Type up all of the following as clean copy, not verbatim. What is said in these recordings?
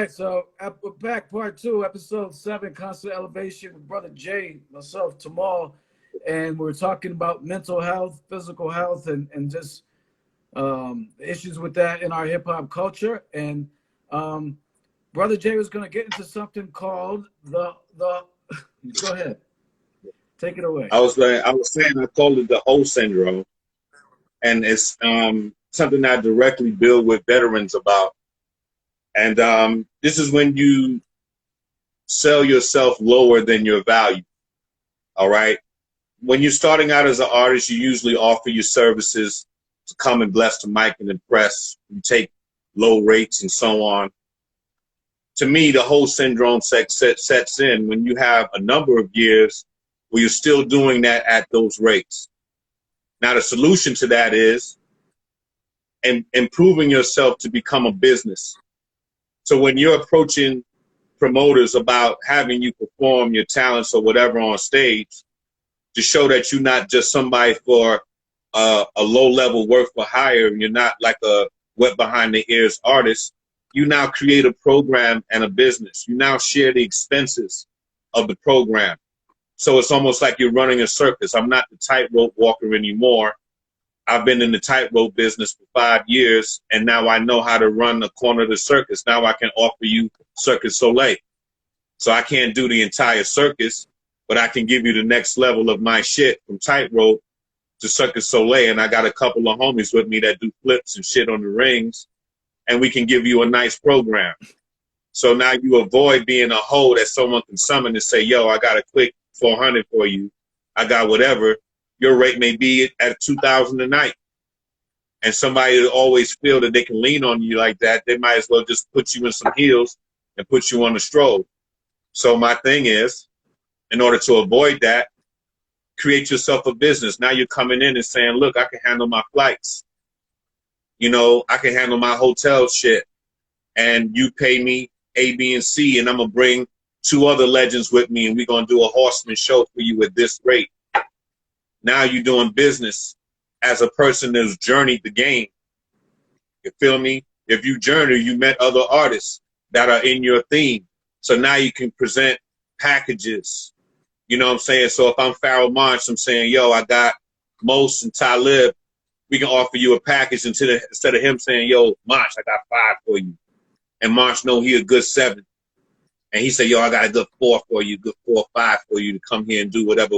right, so we're back, part two, episode 7, Constant Elevation with Brother J, myself, Tamal, and we're talking about mental health, physical health, and just issues with that in our hip hop culture. And Brother J was going to get into something called the. Go ahead, take it away. I was saying I called it the whole syndrome, and it's something I directly build with veterans about. And this is when you sell yourself lower than your value. All right. When you're starting out as an artist, you usually offer your services to come and bless the mic and impress. You take low rates and so on. To me, the whole syndrome sets in when you have a number of years where you're still doing that at those rates. Now, the solution to that is improving yourself to become a business. So when you're approaching promoters about having you perform your talents or whatever on stage to show that you're not just somebody for a low-level work for hire, and you're not like a wet behind the ears artist, you now create a program and a business. You now share the expenses of the program. So it's almost like you're running a circus. I'm not the tightrope walker anymore. I've been in the tightrope business for 5 years, and now I know how to run the corner of the circus. Now I can offer you Circus Soleil. So I can't do the entire circus, but I can give you the next level of my shit from tightrope to Circus Soleil. And I got a couple of homies with me that do flips and shit on the rings, and we can give you a nice program. So now you avoid being a hoe that someone can summon and say, yo, I got a quick 400 for you. I got whatever. Your rate may be at 2,000 a night. And somebody that always feel that they can lean on you like that, they might as well just put you in some heels and put you on the stroll. So my thing is, in order to avoid that, create yourself a business. Now you're coming in and saying, look, I can handle my flights. You know, I can handle my hotel shit. And you pay me A, B, and C, and I'm going to bring 2 other legends with me, and we're going to do a horseman show for you at this rate. Now you're doing business as a person that's journeyed the game. You feel me? If you journey, you met other artists that are in your theme. So now you can present packages. You know what I'm saying? So if I'm Pharoah Monch, I'm saying, yo, I got Mos and Talib. We can offer you a package instead of him saying, yo, Monch, I got 5 for you. And Monch know he a good 7. And he said, yo, I got a good 4 for you, good 4 or 5 for you to come here and do whatever.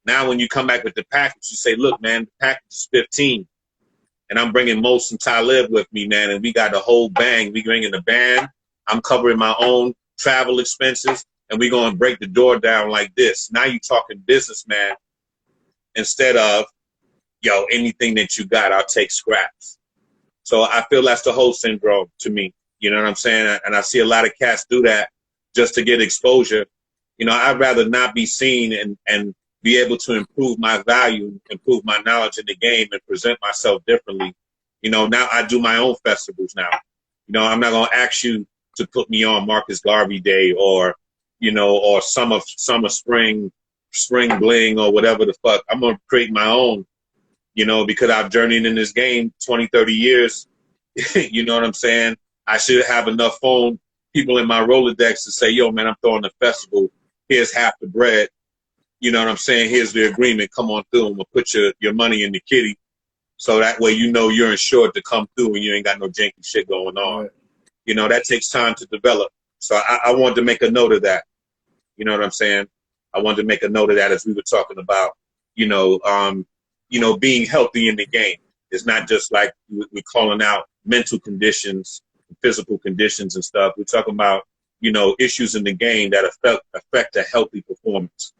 Now, when you come back with the package, you say, look, man, the package is 15. And I'm bringing Mos and Talib with me, man. And we got the whole bang. We bringing the band. I'm covering my own travel expenses. And we're going to break the door down like this. Now you're talking business, man. Instead of, yo, anything that you got, I'll take scraps. So I feel that's the whole syndrome to me. You know what I'm saying? And I see a lot of cats do that just to get exposure. You know, I'd rather not be seen and be able to improve my value, improve my knowledge in the game, and present myself differently. You know, now I do my own festivals now. You know, I'm not going to ask you to put me on Marcus Garvey Day or, you know, or summer spring bling or whatever the fuck. I'm going to create my own, you know, because I've journeyed in this game 20, 30 years. You know what I'm saying? I should have enough phone people in my Rolodex to say, yo, man, I'm throwing a festival. Here's half the bread. You know what I'm saying? Here's the agreement. Come on through, and we'll put your money in the kitty. So that way you know you're insured to come through and you ain't got no janky shit going on. Right. You know, that takes time to develop. So I wanted to make a note of that. You know what I'm saying? I wanted to make a note of that as we were talking about, being healthy in the game. It's not just like we're calling out mental conditions, physical conditions and stuff. We're talking about, you know, issues in the game that affect a healthy performance.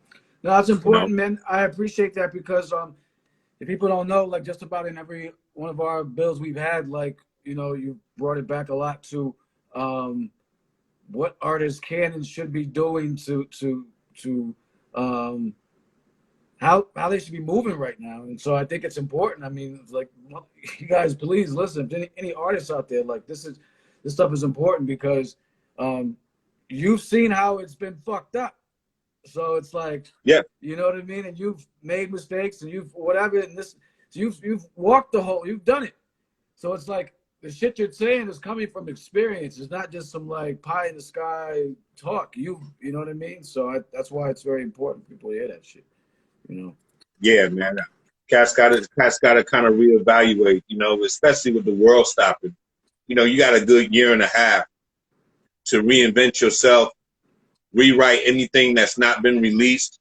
No, that's important, man. I appreciate that because if people don't know, like just about in every one of our bills we've had, like, you know, you brought it back a lot to what artists can and should be doing to how they should be moving right now. And so I think it's important. I mean, like, you guys, please listen. If any artists out there, like, this stuff is important because you've seen how it's been fucked up. So it's like, yeah, you know what I mean? And you've made mistakes and you've whatever, and you've walked the whole, you've done it. So it's like, the shit you're saying is coming from experience. It's not just some like pie in the sky talk. You know what I mean? So that's why it's very important people hear that shit. You know? Yeah, man. Cats got to kind of reevaluate. You know, especially with the world stopping. You know, you got a good year and a half to reinvent yourself, rewrite anything that's not been released.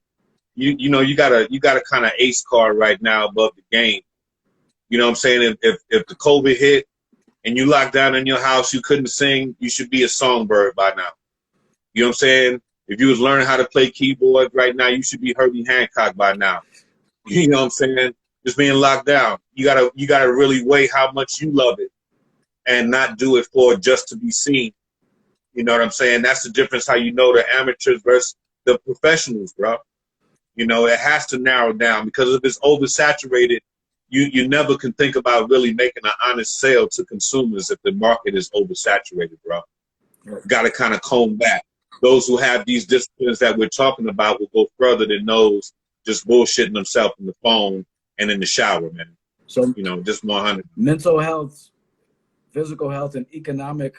You know, you got a kind of ace card right now above the game. You know what I'm saying? If the COVID hit and you locked down in your house, you couldn't sing, you should be a songbird by now. You know what I'm saying? If you was learning how to play keyboard right now, you should be Herbie Hancock by now. You know what I'm saying? Just being locked down. You gotta really weigh how much you love it and not do it for just to be seen. You know what I'm saying? That's the difference how you know the amateurs versus the professionals, bro. You know, it has to narrow down because if it's oversaturated, you never can think about really making an honest sale to consumers if the market is oversaturated, bro. Got to kind of comb back. Those who have these disciplines that we're talking about will go further than those just bullshitting themselves in the phone and in the shower, man. So, you know, just 100. Mental health, physical health, and economic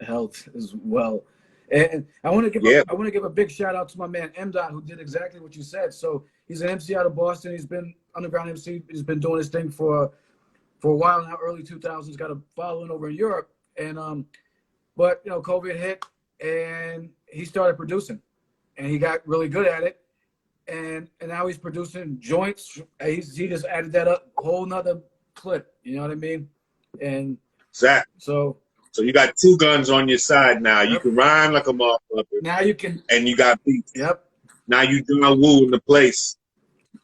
health as well. And I want to give a big shout out to my man M. Dot, who did exactly what you said. So he's an MC out of Boston. He's been underground MC. He's been doing his thing for a while now. Early 2000s, got a following over in Europe. And but you know, COVID hit, and he started producing, and he got really good at it. And now he's producing joints. He just added that up, whole nother clip. You know what I mean? And exactly. So you got two guns on your side now. Yep. You can rhyme like a motherfucker. Now you can. And you got beats. Yep. Now you doing woo in the place.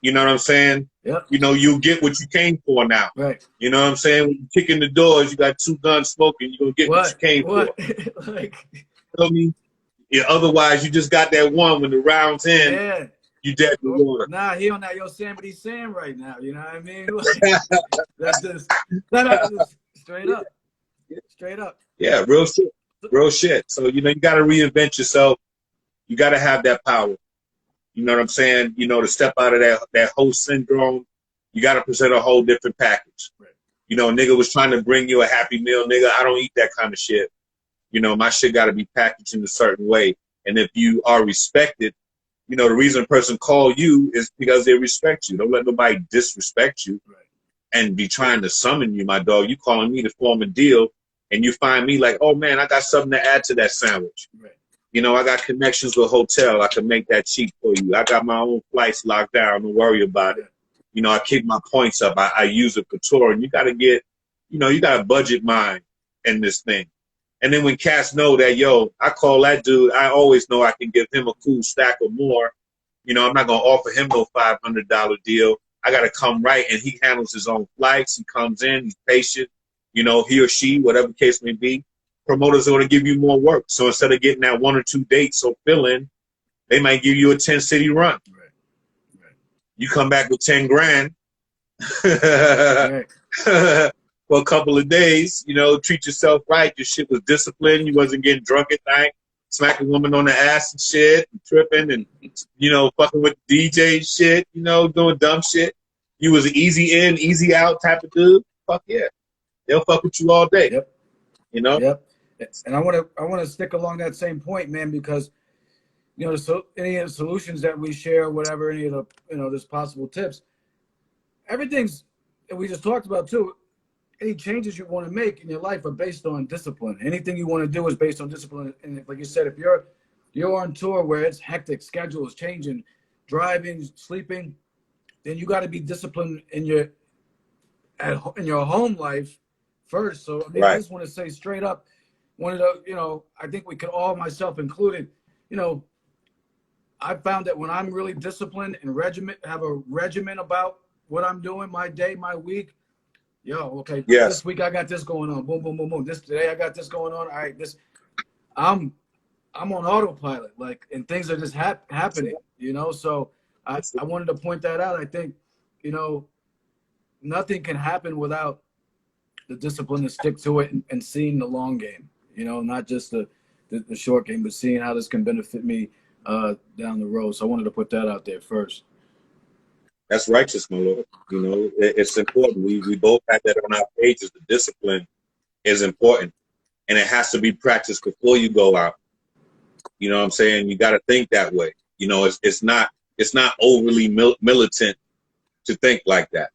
You know what I'm saying? Yep. You know, you get what you came for now. Right. You know what I'm saying? When you kick in the doors, you got two guns smoking. You're going to get what you came for. Like, you know me? Yeah, otherwise, you just got that one when the round's in. Yeah. You dead in the water. Nah, he on that Yo Sam, but he's saying right now. You know what I mean? Like, that's just straight up. Straight up. Yeah, real shit. Real shit. So, you know, you got to reinvent yourself. You got to have that power. You know what I'm saying? You know, to step out of that host syndrome, you got to present a whole different package. Right. You know, nigga was trying to bring you a Happy Meal. Nigga, I don't eat that kind of shit. You know, my shit got to be packaged in a certain way. And if you are respected, you know, the reason a person call you is because they respect you. Don't let nobody disrespect you. Right. And be trying to summon you, my dog. You calling me to form a deal, and you find me like, oh, man, I got something to add to that sandwich. Right. You know, I got connections with hotel. I can make that cheap for you. I got my own flights locked down. Don't worry about it. You know, I keep my points up. I use it for touring. You got to get, you know, you got a budget mind in this thing. And then when cats know that, yo, I call that dude, I always know I can give him a cool stack or more. You know, I'm not going to offer him no $500 deal. I got to come right, and he handles his own flights. He comes in, he's patient. You know, he or she, whatever the case may be. Promoters are going to give you more work. So instead of getting that 1 or 2 dates or fill-in, they might give you a 10-city run. Right. Right. You come back with 10 grand right. for a couple of days. You know, treat yourself right. Your shit was disciplined. You wasn't getting drunk at night, smacking women on the ass and shit, and tripping and, you know, fucking with DJ shit, you know, doing dumb shit. You was an easy in, easy out type of dude. Fuck yeah. They'll fuck with you all day. Yep. You know? Yep. And I want to stick along that same point, man, because, you know, any of the solutions that we share, whatever, any of the, you know, there's possible tips, everything's, and we just talked about too, any changes you want to make in your life are based on discipline. Anything you want to do is based on discipline. And like you said, if you're on tour where it's hectic, schedules changing, driving, sleeping, then you got to be disciplined in your home life first. So I mean, right. I just want to say straight up, one of the, you know, I think we could all, myself included, you know, I found that when I'm really disciplined and have a regimen about what I'm doing, my day, my week, okay, yes. This week I got this going on, boom, boom, boom, boom. Today I got this going on. All right, I'm on autopilot, like, and things are just happening, you know. So I wanted to point that out. I think, you know, nothing can happen without the discipline to stick to it and seeing the long game. You know, not just the short game, but seeing how this can benefit me down the road. So I wanted to put that out there first. That's righteous, my lord. You know, it's important. We both had that on our pages, the discipline is important, and it has to be practiced before you go out. You know what I'm saying? You got to think that way. You know, it's not overly militant to think like that.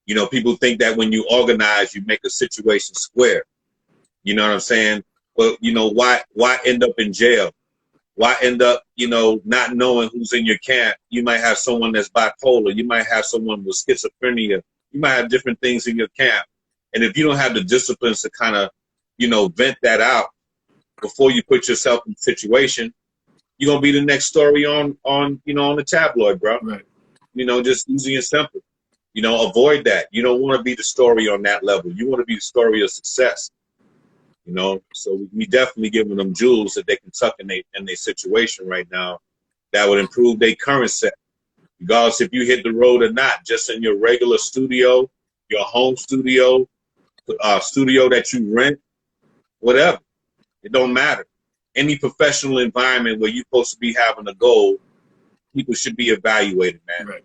You know, people think that when you organize, you make a situation square. You know what I'm saying? Well, you know, why end up in jail? Why end up, you know, not knowing who's in your camp? You might have someone that's bipolar. You might have someone with schizophrenia. You might have different things in your camp. And if you don't have the disciplines to kind of, you know, vent that out before you put yourself in a situation, you're going to be the next story on, you know, on the tabloid, bro. Right. You know, just easy and simple. You know, avoid that. You don't want to be the story on that level. You want to be the story of success. You know, so we definitely giving them jewels that they can tuck in their situation right now that would improve their current set. Regardless if you hit the road or not, just in your regular studio, your home studio, studio that you rent, whatever. It don't matter. Any professional environment where you're supposed to be having a goal, people should be evaluated, man. Right.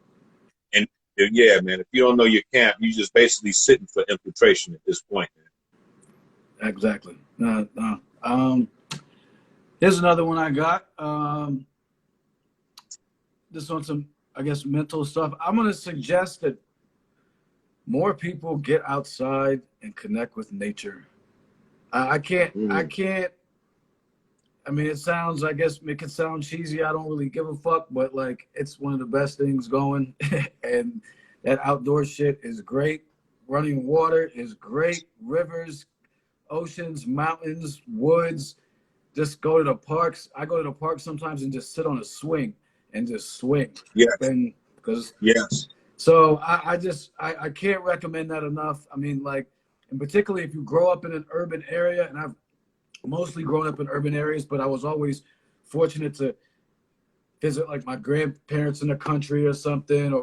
And yeah, man, if you don't know your camp, you're just basically sitting for infiltration at this point, man. Exactly. Here's another one I got. This on some, I guess, mental stuff. I'm going to suggest that more people get outside and connect with nature. I can't. I mean, it sounds, I guess, it can sound cheesy. I don't really give a fuck, but like, it's one of the best things going. And that outdoor shit is great. Running water is great. Rivers, oceans, mountains, woods. Just go to the parks. I go to the park sometimes and just sit on a swing and just swing. Yes. And because yes. So I can't recommend that enough. I mean, like, and particularly if you grow up in an urban area, and I've mostly grown up in urban areas, but I was always fortunate to visit like my grandparents in the country or something,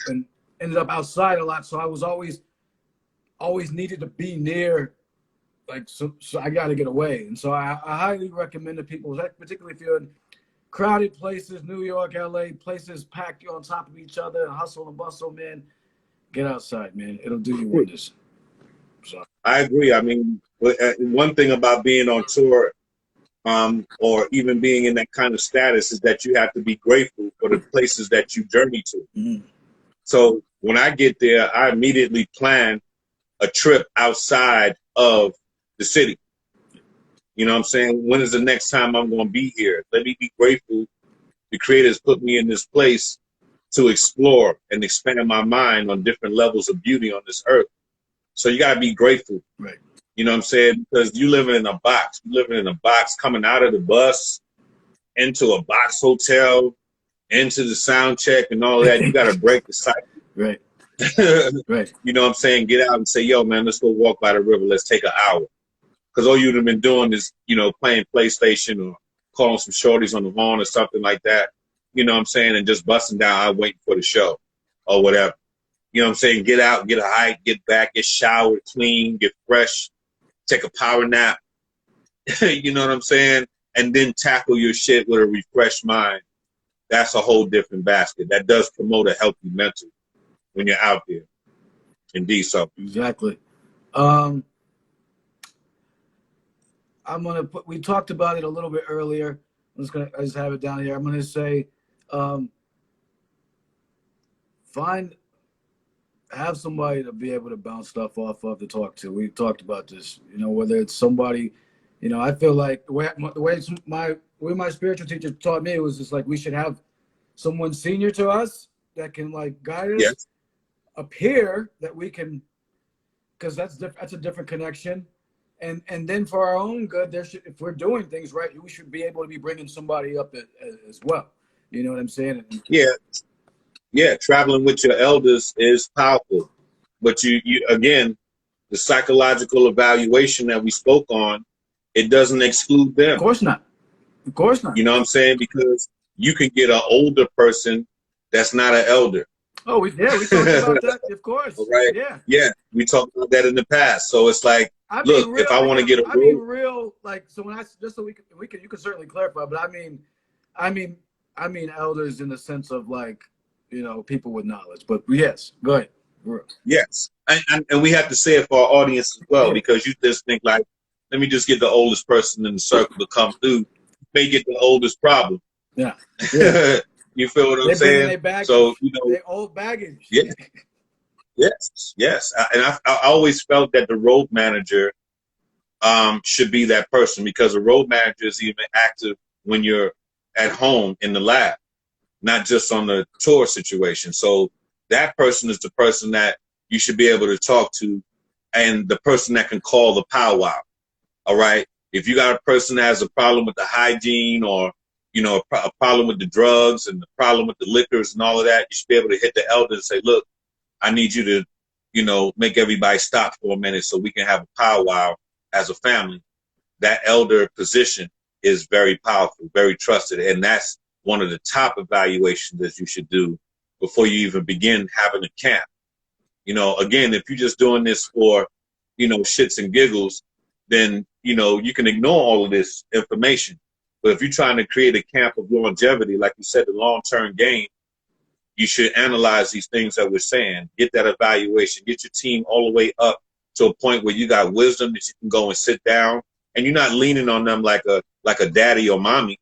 and ended up outside a lot. So I was always needed to be near, like, so I got to get away. And so I highly recommend to people, particularly if you're in crowded places, New York, LA, places packed on top of each other and hustle and bustle, man, get outside, man. It'll do you wonders. So. I agree. I mean, one thing about being on tour, or even being in that kind of status, is that you have to be grateful for the places that you journey to. Mm-hmm. So when I get there, I immediately plan a trip outside of the city. You know what I'm saying? When is the next time I'm going to be here? Let me be grateful the creators put me in this place to explore and expand my mind on different levels of beauty on this earth. So you got to be grateful. Right. You know what I'm saying? Because you living in a box. You living in a box, coming out of the bus, into a box hotel, into the sound check and all of that. You got to break the cycle. Right. Right. You know what I'm saying? Get out and say, yo, man, let's go walk by the river. Let's take an hour. Because all you'd have been doing is, you know, playing PlayStation or calling some shorties on the horn or something like that. You know what I'm saying? And just busting down, I'm waiting for the show or whatever. You know what I'm saying? Get out, get a hike, get back, get showered, clean, get fresh, take a power nap. You know what I'm saying? And then tackle your shit with a refreshed mind. That's a whole different basket. That does promote a healthy mental when you're out there. Indeed, so. Exactly. I'm gonna put. We talked about it a little bit earlier. I just have it down here. I'm gonna say, have somebody to be able to bounce stuff off of to talk to. We talked about this. You know, whether it's somebody, you know, I feel like the way my spiritual teacher taught me, it was just like we should have someone senior to us that can like guide us. Yes. Up here that we can, because that's a different connection. And then for our own good, if we're doing things right, we should be able to be bringing somebody up as well. You know what I'm saying? Yeah. Traveling with your elders is powerful, but you again, the psychological evaluation that we spoke on, it doesn't exclude them. Of course not. Of course not. You know what I'm saying? Because you can get an older person that's not an elder. Oh, we talked about that, of course. Right? Yeah, we talked about that in the past. So it's like, look, if I want to get a real, like, so when just so we can, you can certainly clarify, but I mean elders in the sense of like, you know, people with knowledge. But yes, go ahead. Yes, and we have to say it for our audience as well, because you just think like, let me just get the oldest person in the circle to come through. You may get the oldest problem. Yeah. You feel what I'm They bring in saying? their baggage. So, you know, their old baggage. yeah, yes. I always felt that the road manager should be that person, because a road manager is even active when you're at home in the lab, not just on the tour situation. So that person is the person that you should be able to talk to, and the person that can call the powwow. All right. If you got a person that has a problem with the hygiene, or, you know, a problem with the drugs and the problem with the liquors and all of that, you should be able to hit the elder and say, look, I need you to, you know, make everybody stop for a minute so we can have a powwow as a family. That elder position is very powerful, very trusted. And that's one of the top evaluations that you should do before you even begin having a camp. You know, again, if you're just doing this for, you know, shits and giggles, then, you know, you can ignore all of this information. But if you're trying to create a camp of longevity, like you said, the long-term game, you should analyze these things that we're saying, get that evaluation, get your team all the way up to a point where you got wisdom that you can go and sit down, and you're not leaning on them like a daddy or mommy.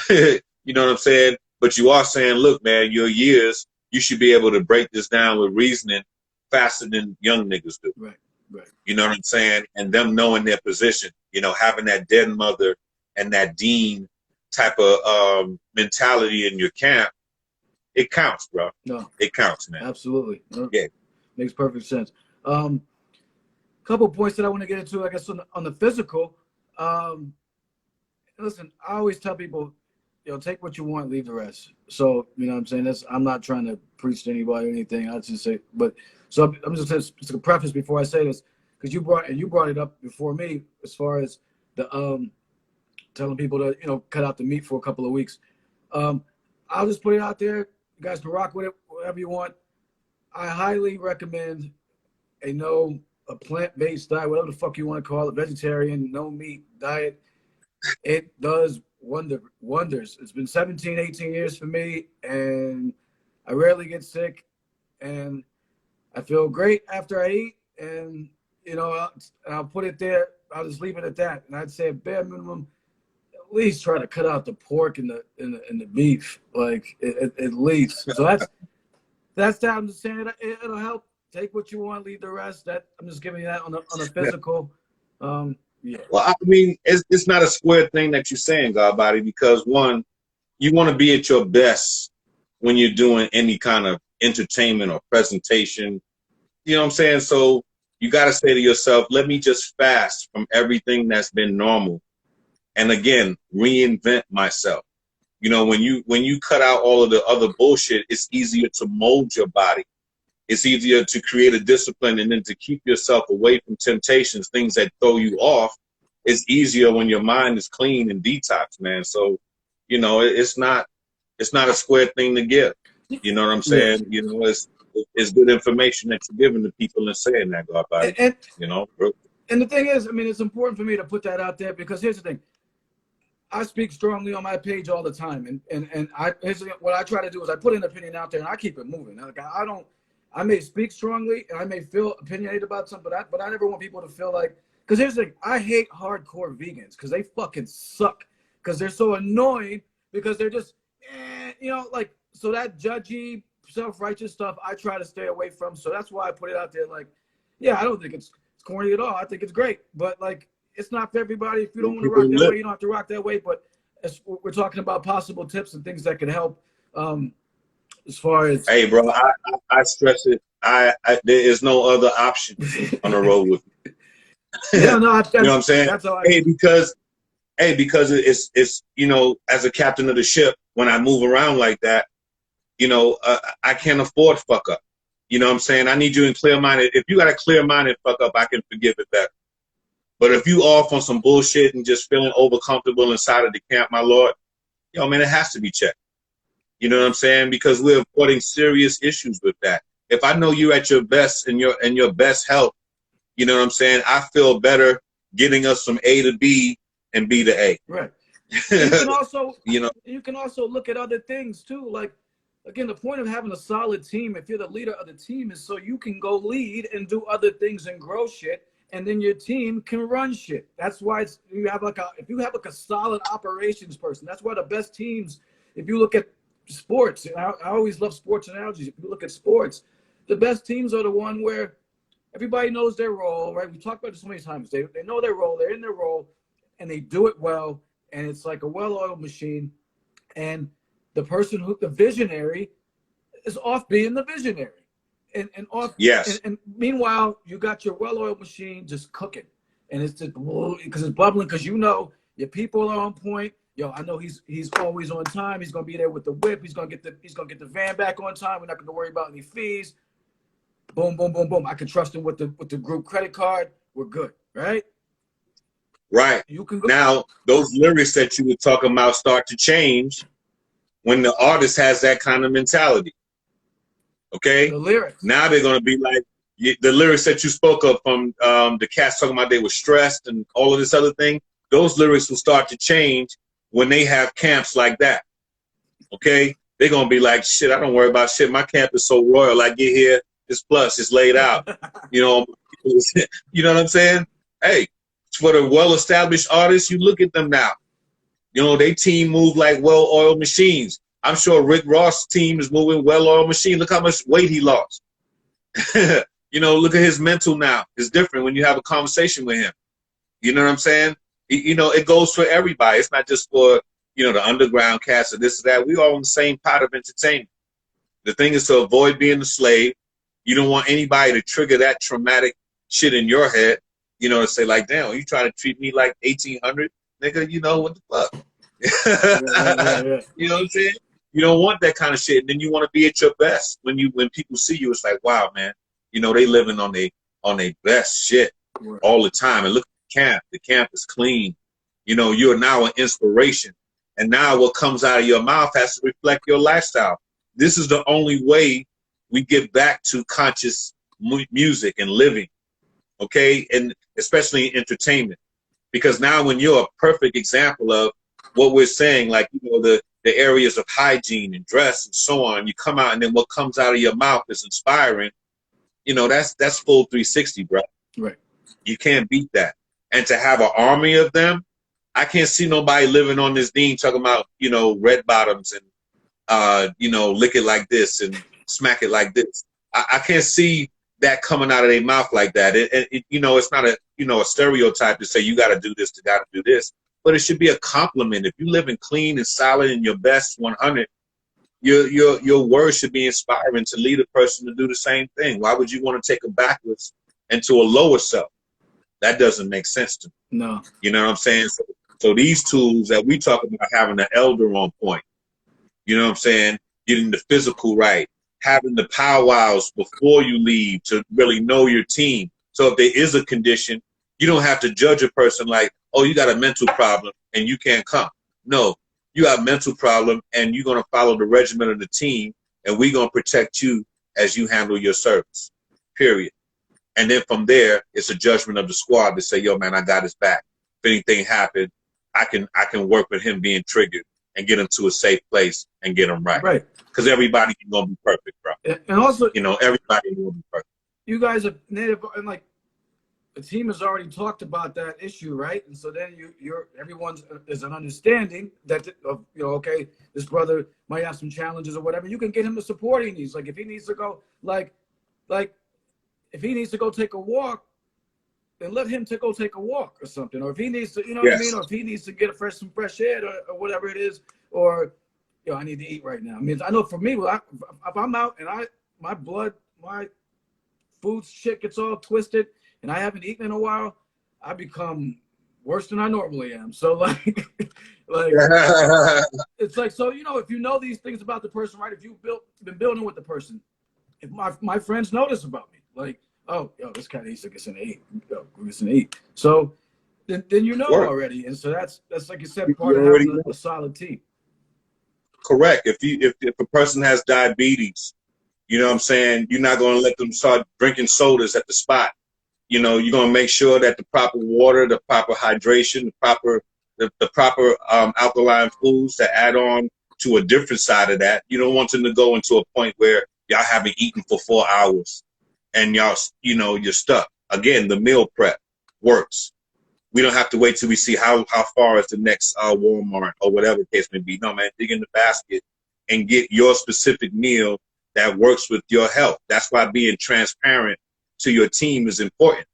You know what I'm saying? But you are saying, look, man, your years, you should be able to break this down with reasoning faster than young niggas do. Right. You know what I'm saying? And them knowing their position, you know, having that dead mother and that dean type of mentality in your camp, it counts, bro. No, it counts, man. Absolutely. Yeah, makes perfect sense. Couple points that I want to get into, I guess, on the physical. Listen, I always tell people, you know, take what you want, leave the rest. So, you know what I'm saying? I'm not trying to preach to anybody or anything. I just say, but so I'm just a preface before I say this, because you brought it up before me, as far as the telling people to, you know, cut out the meat for a couple of weeks. I'll just put it out there. You guys can rock with it, whatever you want. I highly recommend a plant-based diet, whatever the fuck you want to call it, vegetarian, no meat diet. It does wonders. It's been 17, 18 years for me, and I rarely get sick, and I feel great after I eat. And, you know, I'll put it there. I'll just leave it at that. And I'd say a bare minimum, at least try to cut out the pork and the beef, like at least. So that's that. I'm just saying it'll help. Take what you want, leave the rest. That I'm just giving you that on a physical. Yeah. Well, I mean, it's not a square thing that you're saying, Godbody, because one, you want to be at your best when you're doing any kind of entertainment or presentation. You know what I'm saying? So you got to say to yourself, let me just fast from everything that's been normal, and again, reinvent myself. You know, when you cut out all of the other bullshit, it's easier to mold your body. It's easier to create a discipline, and then to keep yourself away from temptations, things that throw you off. It's easier when your mind is clean and detox, man. So, you know, it's not a square thing to give. You know what I'm saying? You know, it's good information that you're giving to people and saying that, God, and you know. Bro. And the thing is, I mean, it's important for me to put that out there, because here's the thing. I speak strongly on my page all the time, and what I try to do is I put an opinion out there and I keep it moving. Like, I may speak strongly and I may feel opinionated about something, but I never want people to feel like, because here's the thing, I hate hardcore vegans because they fucking suck, because they're so annoying, because they're just, you know, like, so that judgy, self-righteous stuff I try to stay away from. So that's why I put it out there. Like, yeah, I don't think it's corny at all. I think it's great, but like, it's not for everybody. If you don't want to rock that way, you don't have to rock that way. But we're talking about possible tips and things that can help. As far as, hey, bro, I stress it. There is no other option on the road with me. Yeah, no, you know what I'm saying? That's all because it's you know, as a captain of the ship, when I move around like that, you know, I can't afford fuck up. You know what I'm saying? I need you in clear minded. If you got a clear minded fuck up, I can forgive it better. But if you off on some bullshit and just feeling over comfortable inside of the camp, my lord, yo, man, it has to be checked. You know what I'm saying? Because we're avoiding serious issues with that. If I know you're at your best and your best health, you know what I'm saying? I feel better getting us from A to B and B to A. Right. You can also, you know, you can also look at other things too. Like, again, the point of having a solid team, if you're the leader of the team, is so you can go lead and do other things and grow shit, and then your team can run shit. That's why you have like if you have like a solid operations person, that's why the best teams, if you look at sports, and I always love sports analogies. If you look at sports, the best teams are the one where everybody knows their role, right? We talked about this so many times. They know their role, they're in their role, and they do it well, and it's like a well-oiled machine. And the person the visionary is off being the visionary. And off. Yes. And meanwhile, you got your well-oiled machine just cooking. And it's just, because it's bubbling, because you know your people are on point. Yo, I know he's always on time. He's gonna be there with the whip. He's gonna get the van back on time. We're not gonna worry about any fees. Boom, boom, boom, boom. I can trust him with the group credit card. We're good, right? Right. You can go. Now, those lyrics that you were talking about start to change when the artist has that kind of mentality. Okay? The lyrics. Now they're going to be like the lyrics that you spoke of from the cats talking about they were stressed and all of this other thing. Those lyrics will start to change when they have camps like that. Okay? They're going to be like, shit, I don't worry about shit. My camp is so royal. I get here, it's plush, it's laid out. You know what I'm saying? Hey, for the well-established artists, you look at them now. You know, they team move like well-oiled machines. I'm sure Rick Ross' team is moving well-oiled machine. Look how much weight he lost. You know, look at his mental now. It's different when you have a conversation with him. You know what I'm saying? You know, it goes for everybody. It's not just for, you know, the underground cast or this or that. We all in the same pot of entertainment. The thing is to avoid being a slave. You don't want anybody to trigger that traumatic shit in your head. You know, to say like, damn, you try to treat me like 1800, nigga, you know, what the fuck? Yeah. You know what I'm saying? You don't want that kind of shit. And then you want to be at your best. When people see you, it's like, wow, man, you know, they living on their best shit all the time. And look at the camp. The camp is clean. You know, you're now an inspiration. And now what comes out of your mouth has to reflect your lifestyle. This is the only way we get back to conscious music and living. Okay, and especially in entertainment, because now when you're a perfect example of what we're saying, like, you know, the areas of hygiene and dress and so on, you come out and then what comes out of your mouth is inspiring. You know, that's full 360, bro. Right. You can't beat that. And to have an army of them, I can't see nobody living on this dean talking about, you know, red bottoms and you know, lick it like this and smack it like this. I can't see that coming out of their mouth like that. It you know, it's not a, you know, a stereotype to say you got to do this, got to do this, but it should be a compliment. If you living clean and solid in your best 100, your words should be inspiring to lead a person to do the same thing. Why would you want to take them backwards into a lower self? That doesn't make sense to me. No. You know what I'm saying? So these tools that we talk about, having the elder on point, you know what I'm saying? Getting the physical right, having the powwows before you leave to really know your team. So if there is a condition, you don't have to judge a person like, oh, you got a mental problem and you can't come. No, you got a mental problem and you're going to follow the regimen of the team, and we're going to protect you as you handle your service, period. And then from there, it's a judgment of the squad to say, yo, man, I got his back. If anything happened, I can work with him being triggered and get him to a safe place and get him right. Right. Because everybody ain't gonna be perfect, bro. And also, you know, everybody ain't gonna be perfect. You guys are native, and like the team has already talked about that issue, right? And so then everyone's is an understanding that you know, okay, this brother might have some challenges or whatever. You can get him the support he needs. Like if he needs to go, like if he needs to go take a walk, then let him go take a walk or something. Or if he needs to, you know what I mean? Or if he needs to get some fresh air or whatever it is, or yo, I need to eat right now. I mean, I know for me, if I'm out and my food shit gets all twisted and I haven't eaten in a while, I become worse than I normally am. So like it's like, so, you know, if you know these things about the person, right? If you've been building with the person, if my friends notice about me, like, oh, yo, this guy needs to get some eat. Yo, get some eat. So then you know already. And so that's like you said, part of having a solid team. Correct. If a person has diabetes, you know what I'm saying, you're not going to let them start drinking sodas at the spot. You know, you're going to make sure that the proper water, the proper hydration, the proper alkaline foods to add on to a different side of that. You don't want them to go into a point where y'all haven't eaten for 4 hours and y'all, you're stuck. Again, the meal prep works. We don't have to wait till we see how far is the next Walmart or whatever the case may be. No, man, dig in the basket and get your specific meal that works with your health. That's why being transparent to your team is important.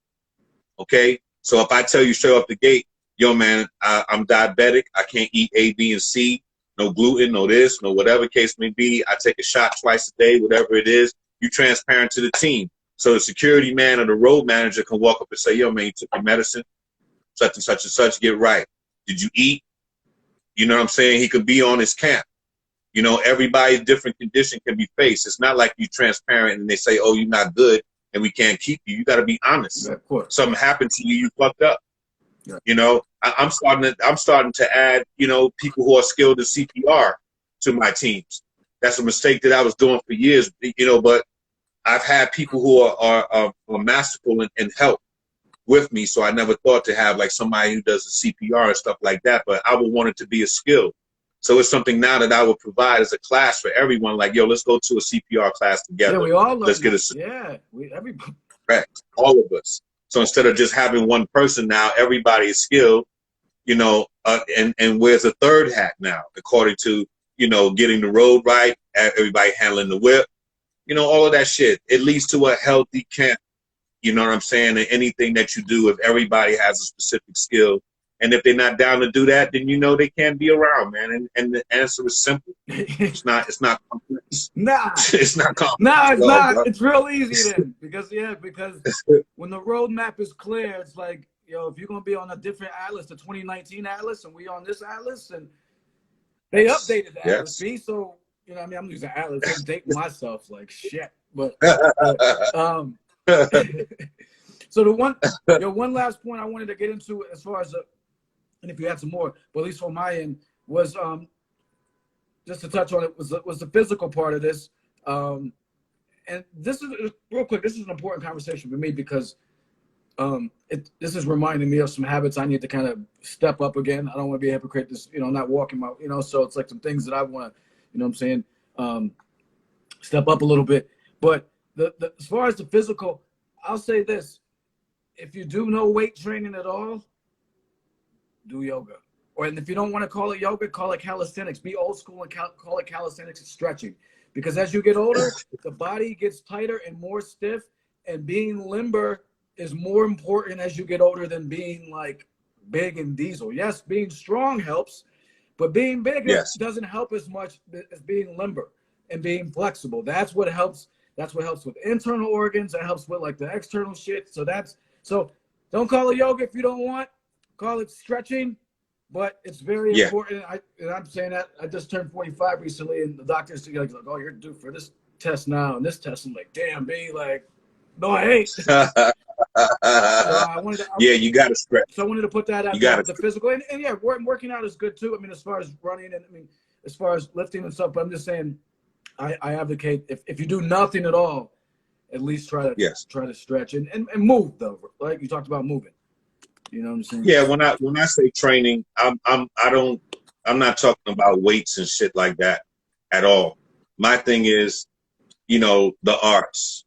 Okay? So if I tell you straight off the gate, yo, man, I'm diabetic. I can't eat A, B, and C. No gluten, no this, no whatever case may be. I take a shot twice a day, whatever it is. You transparent to the team. So the security man or the road manager can walk up and say, yo, man, you took your medicine, such and such and such, get right. Did you eat? You know what I'm saying? He could be on his camp. Everybody's different condition can be faced. It's not like you transparent and they say, oh, you're not good and we can't keep you. You got to be honest. Yeah, of course. Something happened to you, you fucked up. Yeah. I'm starting to add, people who are skilled in CPR to my teams. That's a mistake that I was doing for years, but I've had people who are masterful and help with me. So I never thought to have like somebody who does the CPR and stuff like that, but I would want it to be a skill. So it's something now that I would provide as a class for everyone. Like, yo, let's go to a CPR class together. Yeah, we all let's get a everybody. Correct, all of us. So instead of just having one person now, everybody is skilled, and wears a third hat now, according to, getting the road right, everybody handling the whip, all of that shit. It leads to a healthy camp. You know what I'm saying? And anything that you do, if everybody has a specific skill, and if they're not down to do that, then they can't be around, man. And the answer is simple. It's not complex. Nah. It's not complex. No, it's not. Bro. It's real easy then. Because when the roadmap is clear, it's like, if you're gonna be on a different atlas, the 2019 atlas, and we on this atlas, and they updated the atlas B, so I'm using atlas. I'm dating myself like shit. But so the one last point I wanted to get into as far as and if you had some more, but at least on my end, was just to touch on it was the physical part of this. And this is real quick. This is an important conversation for me because this is reminding me of some habits I need to kind of step up again. I don't want to be a hypocrite. Not walking my, so it's like some things that I want to, step up a little bit. But as far as the physical, I'll say this: if you do no weight training at all, do yoga. And if you don't want to call it yoga, call it calisthenics. Be old school and call it calisthenics and stretching. Because as you get older, the body gets tighter and more stiff, and being limber is more important as you get older than being like big and diesel. Yes, being strong helps, but being big doesn't help as much as being limber and being flexible. That's what helps. That's what helps with internal organs. That helps with like the external shit. So don't call it yoga if you don't want. Call it stretching, but it's very important. I'm saying that I just turned 45 recently, and the doctor's like, "Oh, you're due for this test now and this test." I'm like, "Damn, B, like, no, I ain't." So you got to stretch. So I wanted to put that out there, the physical, and working out is good too. I mean, as far as running and as far as lifting and stuff. But I'm just saying, I advocate if you do nothing at all, at least try to stretch and move though. Like you talked about moving. You know what I'm saying? Yeah, when I say training, I'm not talking about weights and shit like that at all. My thing is, the arts.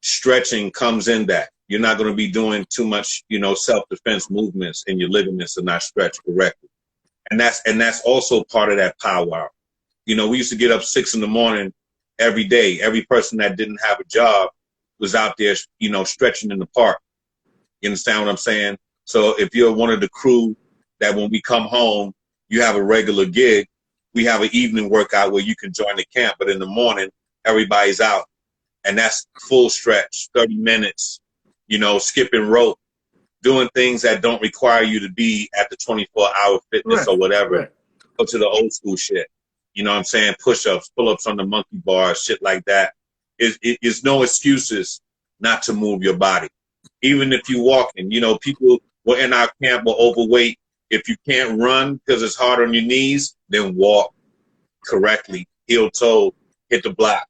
Stretching comes in that. You're not going to be doing too much, self-defense movements and your ligaments are not stretched correctly. And that's also part of that powwow. We used to get up 6 a.m. every day. Every person that didn't have a job was out there, stretching in the park. You understand what I'm saying? So if you're one of the crew that when we come home, you have a regular gig, we have an evening workout where you can join the camp, but in the morning, everybody's out. And that's full stretch, 30 minutes, skipping rope, doing things that don't require you to be at the 24-hour fitness or whatever. Right. Go to the old school shit. You know what I'm saying? Push-ups, pull-ups on the monkey bar, shit like that. It's no excuses not to move your body. Even if you're walking, people were in our camp were overweight. If you can't run because it's hard on your knees, then walk correctly, heel toe, hit the block.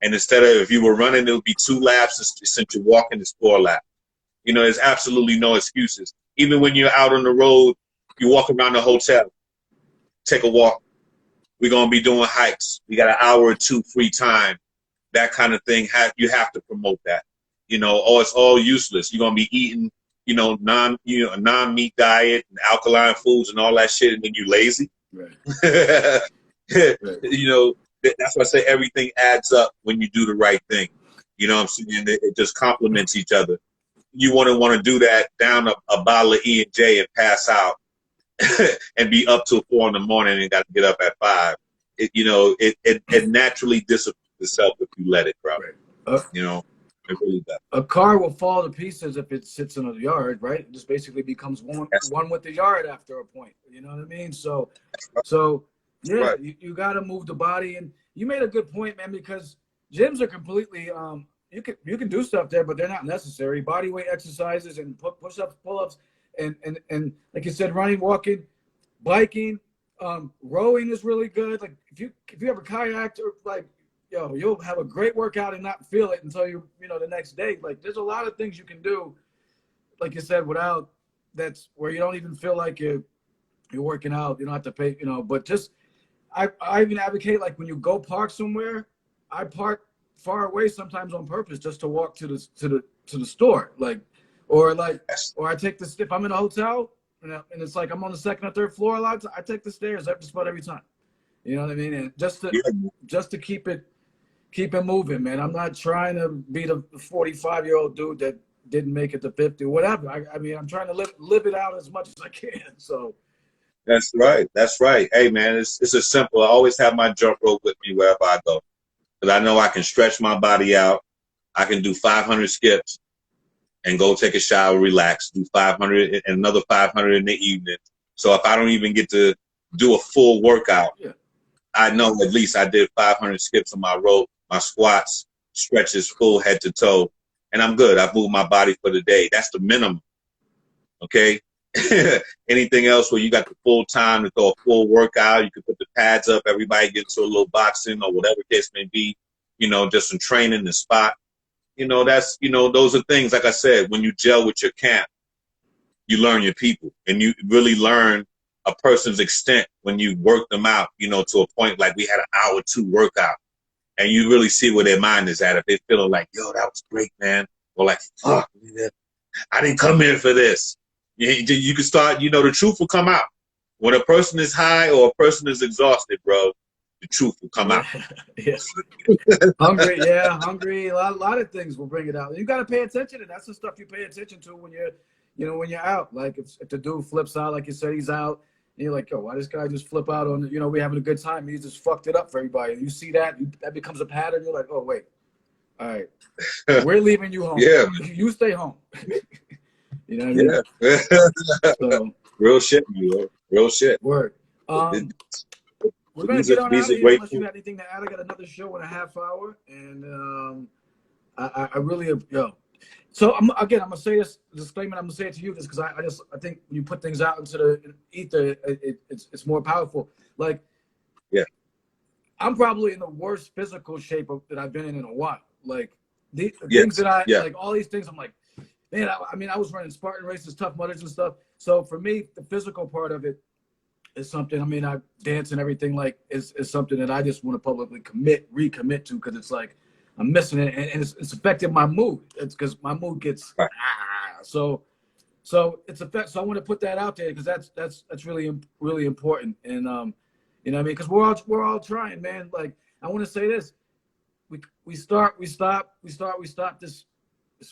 And instead of, if you were running, it would be 2 laps. Since you're walking, it's 4 laps. There's absolutely no excuses. Even when you're out on the road, you walk around the hotel, take a walk, we're gonna be doing hikes. We got an hour or two free time. That kind of thing. You have to promote that. You know, or it's all useless. You're gonna be eating, you know, a non-meat diet and alkaline foods and all that shit, and then you lazy. Right. Right. You know, that's why I say everything adds up when you do the right thing. You know what I'm saying? It just complements each other. You want to do that, down a bottle of E and J and pass out and be up till 4 in the morning and got to get up at 5. It naturally disciplines itself if you let it, bro. Right. You know, it really does. A car will fall to pieces if it sits in a yard, right? It just basically becomes one with the yard after a point. You know what I mean? So yeah, right. You got to move the body. And you made a good point, man, because gyms are completely you can do stuff there, but they're not necessary. Body weight exercises and push-ups, pull-ups, and like you said, running, walking, biking, rowing is really good. Like if you have a kayak, or like, yo, you'll have a great workout and not feel it until the next day. Like there's a lot of things you can do, like you said, without that's where you don't even feel like you're working out. You don't have to pay, but just I even advocate, like when you go park somewhere, I park far away sometimes on purpose just to walk to the store, or I take the, if I'm in a hotel and it's like I'm on the second or third floor a lot, I take the stairs just about every time. You know what I mean? And just to keep it moving, man. I'm not trying to be the 45-year-old dude that didn't make it to 50 or whatever. I mean, I'm trying to live it out as much as I can. So that's right. That's right. Hey, man, it's as simple. I always have my jump rope with me wherever I go, because I know I can stretch my body out. I can do 500 skips and go take a shower, relax, do 500 and another 500 in the evening. So if I don't even get to do a full workout, I know at least I did 500 skips on my rope, my squats, stretches full head to toe, and I'm good. I've moved my body for the day. That's the minimum. Okay. Anything else where you got the full time to throw a full workout, you can put the pads up, everybody gets to a little boxing or whatever case may be, just some training in the spot. That's, those are things, like I said, when you gel with your camp, you learn your people, and you really learn a person's extent when you work them out, to a point like we had an hour or two workout, and you really see where their mind is at. If they're feeling like, yo, that was great, man, or like, fuck, man, I didn't come here for this. You can start, the truth will come out. When a person is high or a person is exhausted, bro, the truth will come out. Yeah. Hungry. A lot of things will bring it out. You got to pay attention, and that's the stuff you pay attention to when you're out. Like if the dude flips out, like you said, he's out, and you're like, yo, why this guy just flip out on, we're having a good time. He just fucked it up for everybody. You see that becomes a pattern. You're like, oh wait, all right, we're leaving you home. Yeah, you stay home. You know what I mean? Yeah. So, real shit, man. Real shit. Word. We're going to get on out of here unless you have anything to add. I got another show in a half hour, and I really, So I'm going to say this disclaimer. I'm going to say it to you just because I think when you put things out into the ether, it's more powerful. Like, yeah, I'm probably in the worst physical shape that I've been in a while. Like the things that like all these things, I'm like, man, I was running Spartan races, Tough Mudders and stuff. So for me, the physical part of it is something, I dance and everything, like, is something that I just want to publicly recommit to, because it's like I'm missing it, and it's affected my mood. It's because my mood gets so it's affect. So I want to put that out there, because that's really really important. And because we're all trying, man. Like, I want to say this: we start, we stop this.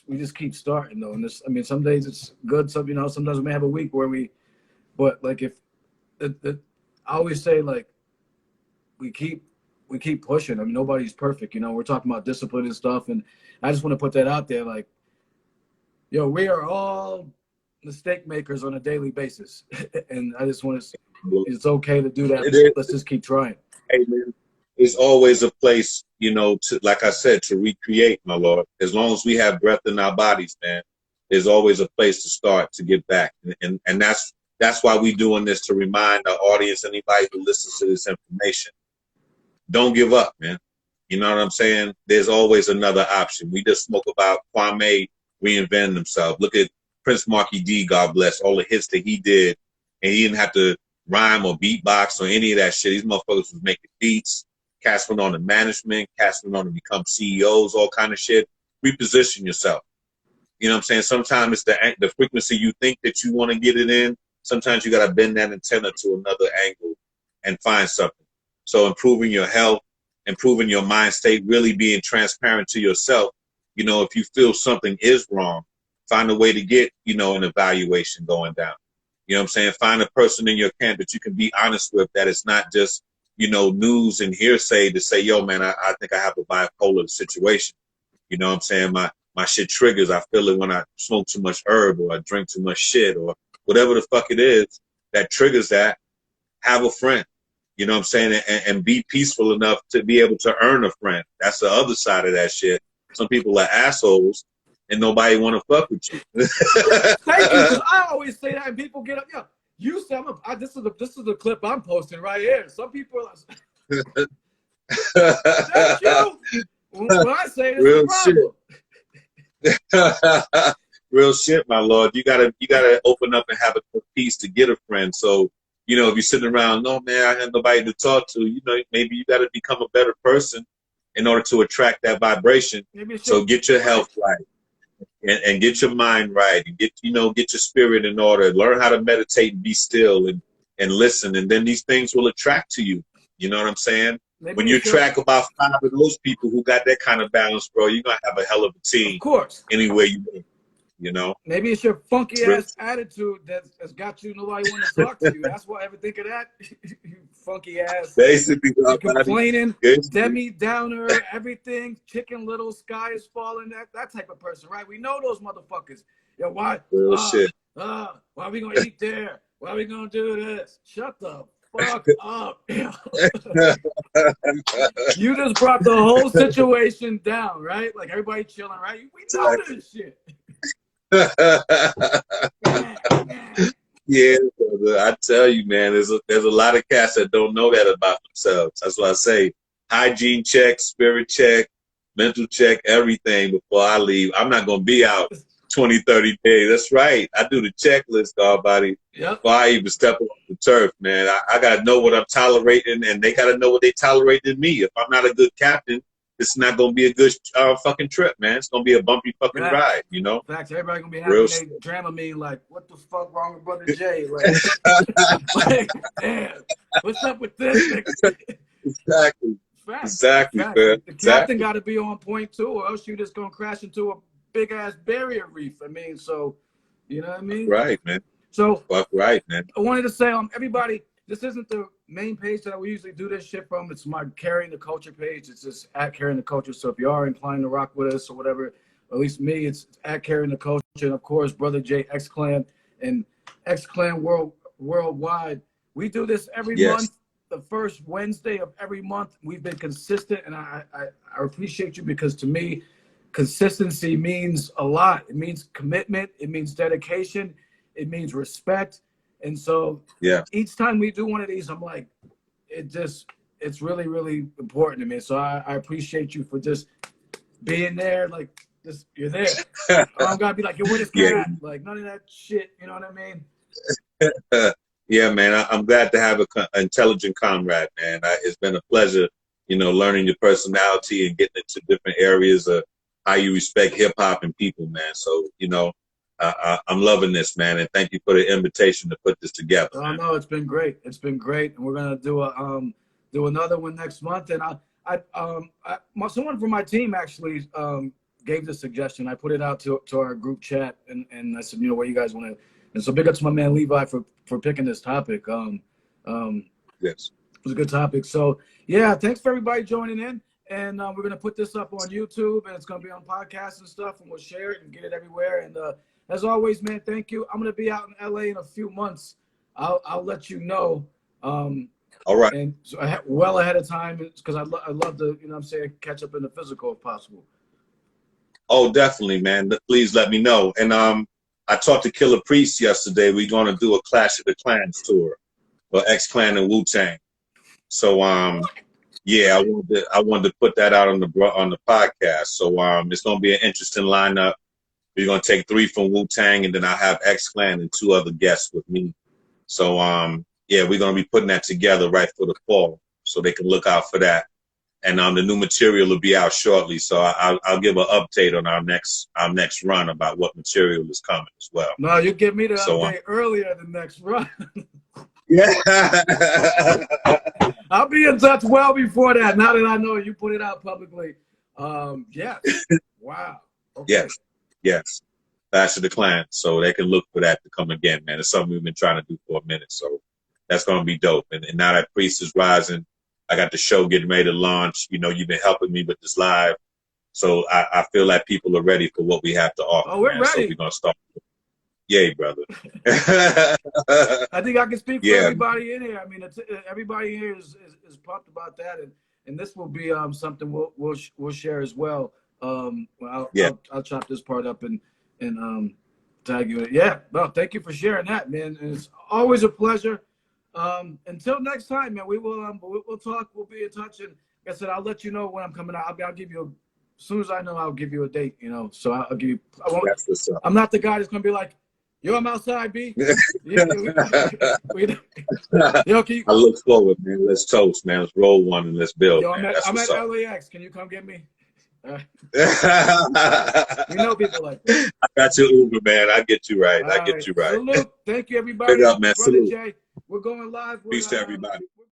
We just keep starting, though. And this, some days it's good. Sometimes we may have a week where but like if I always say, like, we keep pushing. Nobody's perfect. We're talking about discipline and stuff, and I just want to put that out there. Like, we are all mistake makers on a daily basis, and I just want to. It's okay to do that. Let's just keep trying. Hey, man, there's always a place, to, like I said, to recreate, my Lord. As long as we have breath in our bodies, man, there's always a place to start to get back, and that's why we're doing this, to remind the audience, anybody who listens to this information, don't give up, man. You know what I'm saying? There's always another option. We just spoke about Kwame reinventing himself. Look at Prince Marky D, God bless, all the hits that he did, and he didn't have to rhyme or beatbox or any of that shit. These motherfuckers was making beats. Cats went on to management. Cats went on to become CEOs, all kind of shit. Reposition yourself. You know what I'm saying? Sometimes it's the frequency you think that you want to get it in. Sometimes you got to bend that antenna to another angle and find something. So improving your health, improving your mind state, really being transparent to yourself. You know, if you feel something is wrong, find a way to get, you know, an evaluation going down. You know what I'm saying? Find a person in your camp that you can be honest with, that it's not just, you know, news and hearsay to say, yo, man, I think I have a bipolar situation. You know what I'm saying? My shit triggers. I feel it when I smoke too much herb or I drink too much shit or whatever the fuck it is that triggers that. Have a friend. You know what I'm saying? And be peaceful enough to be able to earn a friend. That's the other side of that shit. Some people are assholes and nobody want to fuck with you. Thank you, because I always say that and people get up. Yeah, you said this is the clip I'm posting right here. Some people are like, thank you. When I say this, real shit. Real shit, my lord. You gotta open up and have a piece to get a friend. So, you know, if you're sitting around, no man, I have nobody to talk to, you know, maybe you gotta become a better person in order to attract that vibration. So get your health right and get your mind right and get your spirit in order. Learn how to meditate and be still and listen, and then these things will attract to you. You know what I'm saying? When you track about 5 of those people who got that kind of balance, bro, you're gonna have a hell of a team. Of course. Anywhere you go, you know. Maybe it's your funky ass attitude that's got you nobody want to talk to you. That's why I ever think of that. You funky ass. Basically, you're complaining, Demi Downer, everything, Chicken Little, sky is falling. That type of person, right? We know those motherfuckers. Yeah, why? Real shit. Why are we gonna eat there? Why are we gonna do this? Shut the fuck up. You just brought the whole situation down, right? Like everybody chilling, right? We know this shit. Yeah, brother, I tell you, man, there's a lot of cats that don't know that about themselves. That's why I say hygiene check, spirit check, mental check, everything before I leave. I'm not gonna be out 20, 30 days. That's right. I do the checklist, God body. Yep. Before I even step on the turf, man. I gotta know what I'm tolerating, and they gotta know what they tolerate in me. If I'm not a good captain, it's not gonna be a good fucking trip, man. It's gonna be a bumpy fucking ride, you know. Facts. Everybody gonna be having they Dramamine like, what the fuck wrong with Brother J? Like damn, what's up with this? Exactly. Facts. Exactly, Facts. man. The captain got to be on point too, or else you just gonna crash into a big ass barrier reef. I mean, so you know what I mean? Right, man. So fuck right, man. I wanted to say, everybody, this isn't the main page that we usually do this shit from. It's my Carrying the Culture page. It's just at Carrying the Culture. So if you are inclined to rock with us or whatever, at least me, it's at Carrying the Culture. And of course, Brother J, X Clan, and X Clan worldwide. We do this every month, the first Wednesday of every month. We've been consistent, and I appreciate you, because to me, consistency means a lot. It means commitment. It means dedication. It means respect. And so each time we do one of these, I'm like, it's really, really important to me. So I appreciate you for just being there. Like, just, you're there. I don't gotta be like, yo, where this guy at? Like, none of that shit. You know what I mean? Yeah, man. I'm glad to have an intelligent comrade, man. It's been a pleasure, you know, learning your personality and getting into different areas of how you respect hip hop and people, man. So, you know, I'm loving this, man, and thank you for the invitation to put this together. Oh no, it's been great. It's been great, and we're gonna do another one next month. And someone from my team actually gave the suggestion. I put it out to our group chat, and I said, you know, what you guys want to. And so big up to my man Levi for picking this topic. Yes, it was a good topic. So yeah, thanks for everybody joining in. And we're gonna put this up on YouTube, and it's gonna be on podcasts and stuff, and we'll share it and get it everywhere. And as always, man, thank you. I'm gonna be out in LA in a few months. I'll let you know. All right. And so well ahead of time, because I'd love to, you know what I'm saying, catch up in the physical if possible. Oh, definitely, man. Please let me know. And I talked to Killer Priest yesterday. We're gonna do a Clash of the Clans tour, or X Clan and Wu Tang. So yeah, I wanted to put that out on the podcast. So it's gonna be an interesting lineup. We're gonna take 3 from Wu Tang, and then I'll have X Clan and 2 other guests with me. So yeah, we're gonna be putting that together right for the fall, so they can look out for that. And the new material will be out shortly, so I'll give an update on our next run about what material is coming as well. No, you give me the So, update earlier than next run. Yeah. I'll be in touch well before that. Now that I know you put it out publicly. Yes. Wow. Okay. Yes. Clash of the Clan. So they can look for that to come again, man. It's something we've been trying to do for a minute. So that's going to be dope. And now that Priest is rising, I got the show getting ready to launch. You know, you've been helping me with this live. So I feel like people are ready for what we have to offer. Oh, we're ready. So we're going to start. Yay, brother. I think I can speak for everybody in here. I mean, everybody here is pumped about that, and this will be something we'll share as well. I'll chop this part up and tag you in it. Yeah, no, thank you for sharing that, man. And it's always a pleasure. Until next time, man. We'll talk. We'll be in touch, and like I said, I'll let you know when I'm coming out. I'll give you as soon as I know. I'll give you a date. You know, so I'll give you. I'm not the guy that's gonna be like, yo, I'm outside, B. Yo, I look forward, man. Let's toast, man. Let's roll one and let's build. Yo, man. I'm at LAX. Can you come get me? We know people like that. I got your Uber, man. I get you right. I get you right. Salute. Thank you, everybody. Big up, man. Brother Jay, we're going live. Peace to everybody.